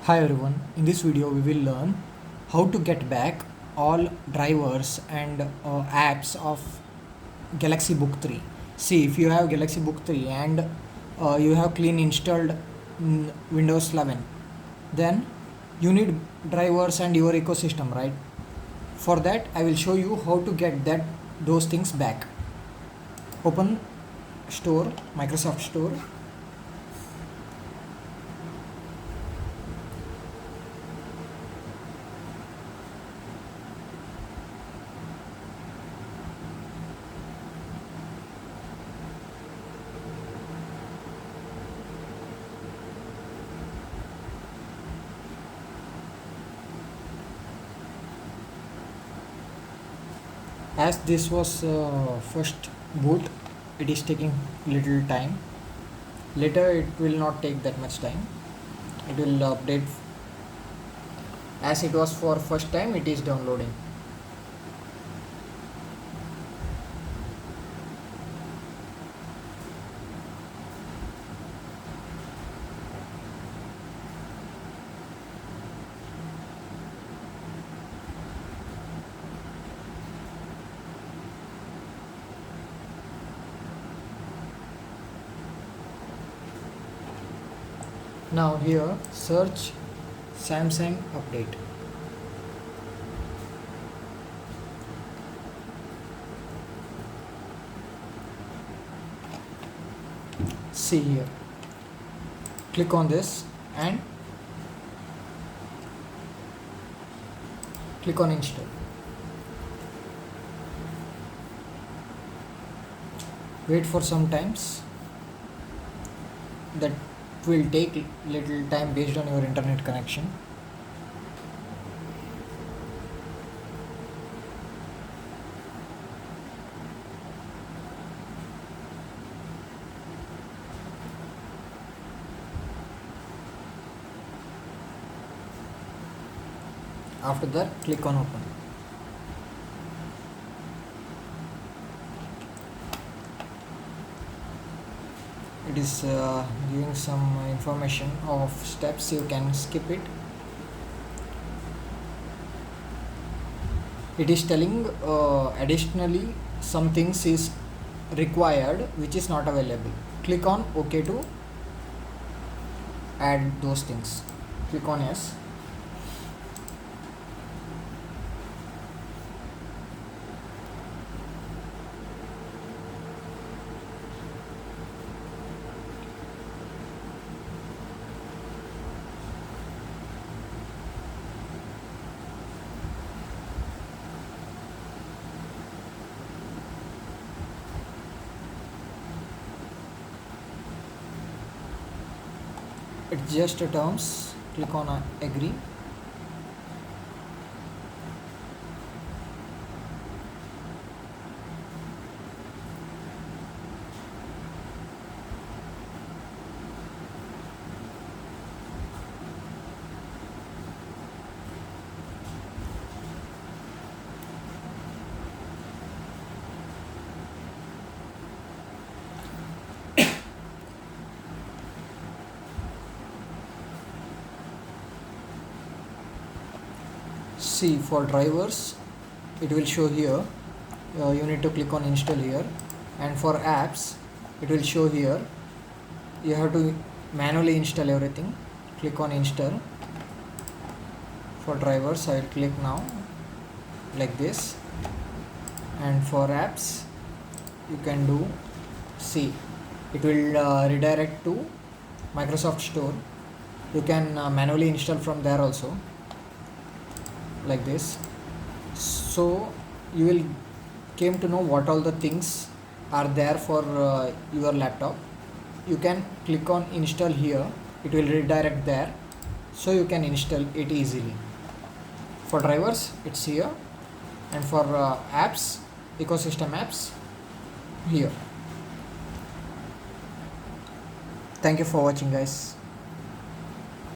Hi everyone, in this video we will learn how to get back all drivers and apps of Galaxy Book 3. See, if you have Galaxy Book 3 and you have clean installed Windows 11, then you need drivers and your ecosystem, right? For that I will show you how to get those things back. Open Store, Microsoft Store. As this was first boot, it is taking little time. Later it will not take that much time. It will update. As it was for first time, it is downloading. Now here search Samsung update. See here, click on this and click on install. Wait for some times. That will take little time based on your internet connection. After that, click on open. It is giving some information of steps. You can skip it. It is telling additionally some things is required which is not available. Click on OK to add those things. Click on yes. It's just a terms. Click on agree. See, for drivers it will show here. You need to click on install here, and for apps it will show here. You have to manually install everything. Click on install. For drivers I will click now like this, and for apps you can do, see, it will redirect to Microsoft Store. You can manually install from there also, like this. So you will came to know what all the things are there for your laptop. You can click on install here. It will redirect there, so you can install it easily. For drivers it's here, and for apps, ecosystem apps, here. Thank you for watching, guys.